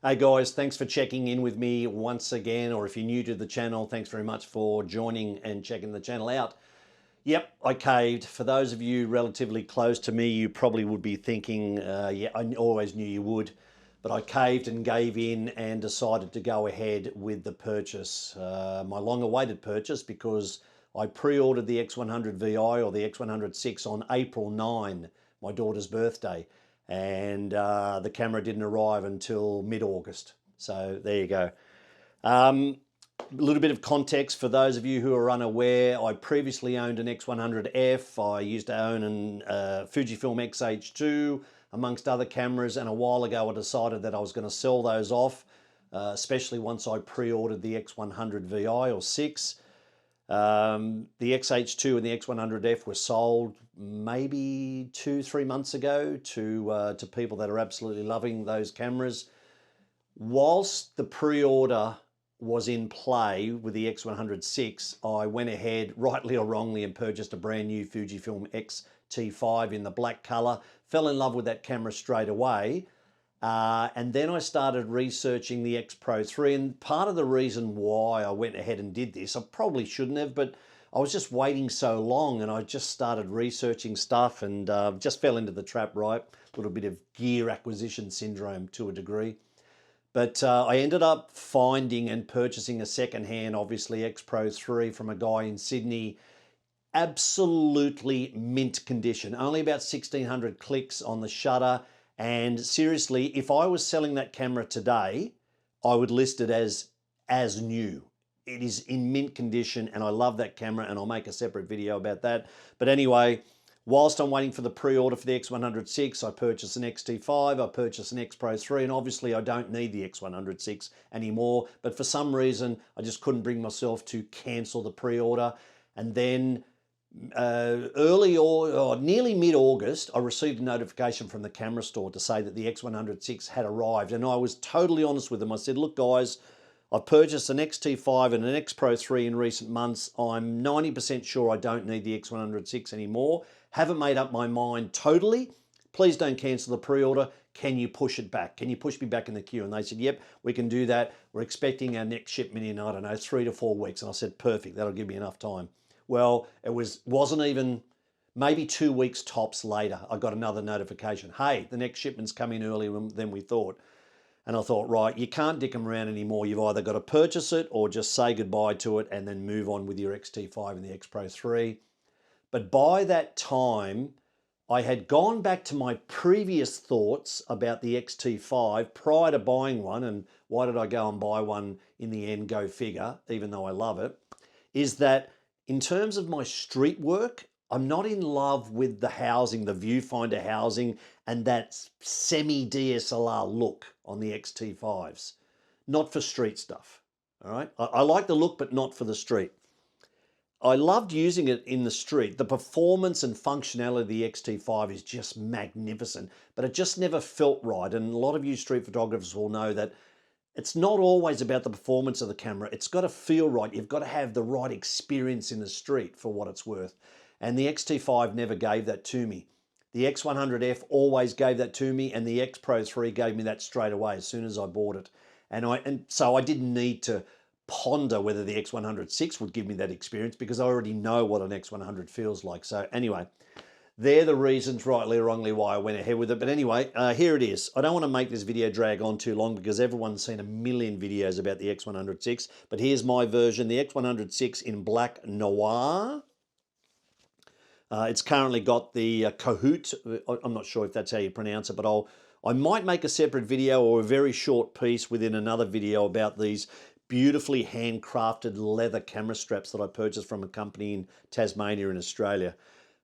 Hey guys, thanks for checking in with me once again, or if you're new to the channel, thanks very much for joining and checking the channel out. Yep, I caved. For those of you relatively close to me, you probably would be thinking, yeah, I always knew you would, but I caved and gave in and decided to go ahead with the purchase, my long-awaited purchase, because I pre-ordered the X100 VI or the X100 VI on April 9, my daughter's birthday, and the camera didn't arrive until mid-August. So there you go. A little bit of context for those of you who are unaware, I previously owned an X100F. I used to own a Fujifilm X-H2 amongst other cameras, and a while ago I decided that I was going to sell those off, especially once I pre-ordered the X100 VI or 6. The X-H2 and the X100F were sold maybe 2-3 months ago to people that are absolutely loving those cameras. Whilst the pre-order was in play with the X100 VI, I went ahead, rightly or wrongly, and purchased a brand new Fujifilm X-T5 in the black color. Fell in love with that camera straight away. And then I started researching the X Pro 3, and part of the reason why I went ahead and did this, I probably shouldn't have, but I was just waiting so long, and I just started researching stuff and just fell into the trap, right? A little bit of gear acquisition syndrome to a degree. But I ended up finding and purchasing a second-hand, obviously, X Pro 3 from a guy in Sydney. Absolutely mint condition. Only about 1,600 clicks on the shutter. And seriously, if I was selling that camera today, I would list it as new. It is in mint condition, and I love that camera, and I'll make a separate video about that. But anyway, whilst I'm waiting for the pre-order for the X100 VI, I purchased an X-T5, I purchased an X Pro 3, and obviously I don't need the X100 VI anymore, but for some reason I just couldn't bring myself to cancel the pre-order. And then early or nearly mid-August, I received a notification from the camera store to say that the X100 VI had arrived, and I was totally honest with them. I said, look guys, I've purchased an X-T5 and an X Pro 3 in recent months. I'm 90% sure I don't need the X100 VI anymore. Haven't made up my mind totally. Please don't cancel the pre-order. Can you push it back? Can you push me back in the queue? And they said, yep, we can do that. We're expecting our next shipment in, I don't know, 3 to 4 weeks. And I said, perfect, that'll give me enough time. Well, it wasn't even maybe 2 weeks tops later, I got another notification. Hey, the next shipment's coming earlier than we thought. And I thought, right, you can't dick them around anymore. You've either got to purchase it or just say goodbye to it and then move on with your X-T5 and the X Pro 3. But by that time, I had gone back to my previous thoughts about the X-T5 prior to buying one. And why did I go and buy one in the end? Go figure, even though I love it. Is that in terms of my street work, I'm not in love with the housing, the viewfinder housing, and that semi-DSLR look on the X-T5s. Not for street stuff, all right? I like the look, but not for the street. I loved using it in the street. The performance and functionality of the X-T5 is just magnificent, but it just never felt right. And a lot of you street photographers will know that it's not always about the performance of the camera. It's got to feel right. You've got to have the right experience in the street for what it's worth. And the X-T5 never gave that to me. The X100F always gave that to me, and the X Pro 3 gave me that straight away as soon as I bought it. And so I didn't need to ponder whether the X100 VI would give me that experience, because I already know what an X100 feels like. So anyway, they're the reasons, rightly or wrongly, why I went ahead with it. But anyway, here it is. I don't want to make this video drag on too long because everyone's seen a million videos about the X100 VI. But here's my version, the X100 VI in Black Noir. It's currently got the Cahoot. I'm not sure if that's how you pronounce it, but I might make a separate video or a very short piece within another video about these beautifully handcrafted leather camera straps that I purchased from a company in Tasmania in Australia.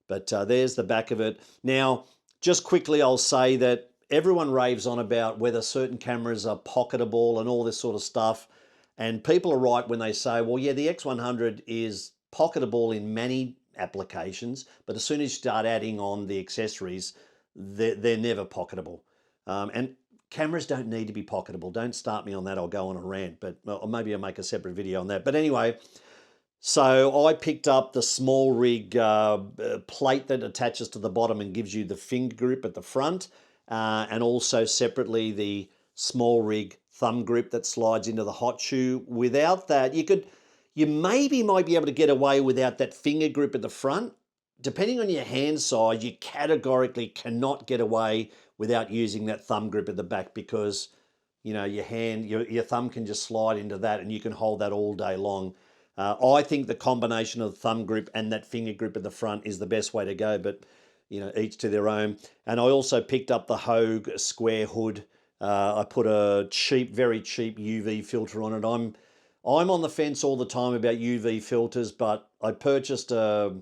But there's the back of it. Now, just quickly, I'll say that everyone raves on about whether certain cameras are pocketable and all this sort of stuff. And people are right when they say, well, yeah, the X100 is pocketable in many applications, but as soon as you start adding on the accessories, they're never pocketable. And cameras don't need to be pocketable. Don't start me on that. I'll go on a rant, but or maybe I'll make a separate video on that. But anyway, so I picked up the SmallRig plate that attaches to the bottom and gives you the finger grip at the front, and also separately the small rig thumb grip that slides into the hot shoe. Without that, you maybe might be able to get away without that finger grip at the front. Depending on your hand size, you categorically cannot get away without using that thumb grip at the back, because your thumb can just slide into that and you can hold that all day long. I think the combination of the thumb grip and that finger grip at the front is the best way to go, but each to their own. And I also picked up the Hogue square hood. I put a very cheap UV filter on it. I'm on the fence all the time about UV filters, but I purchased a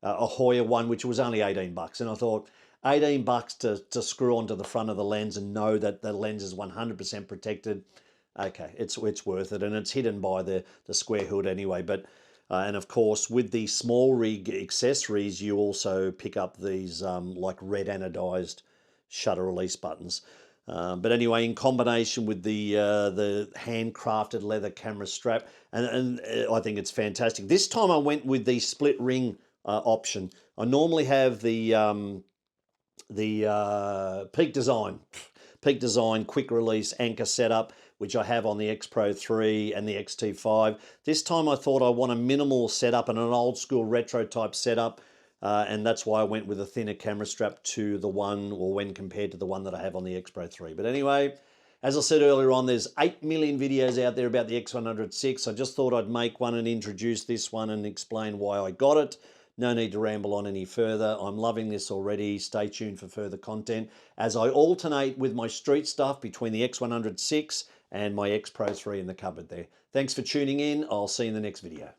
Hoya one, which was only $18, and I thought $18 to screw onto the front of the lens and know that the lens is 100% protected. Okay, it's worth it, and it's hidden by the square hood anyway. But and of course, with the small rig accessories, you also pick up these like red anodized shutter release buttons. But anyway, in combination with the handcrafted leather camera strap, and I think it's fantastic. This time I went with the split ring option. I normally have the Peak Design quick release anchor setup, which I have on the X Pro 3 and the X-T5. This time I thought I want a minimal setup and an old school retro type setup, and that's why I went with a thinner camera strap to the one, or when compared to the one that I have on the X Pro 3. But anyway, as I said earlier on, there's 8 million videos out there about the X100VI. I just thought I'd make one and introduce this one and explain why I got it. No need to ramble on any further. I'm loving this already. Stay tuned for further content as I alternate with my street stuff between the X100VI and my X Pro 3 in the cupboard there. Thanks for tuning in. I'll see you in the next video.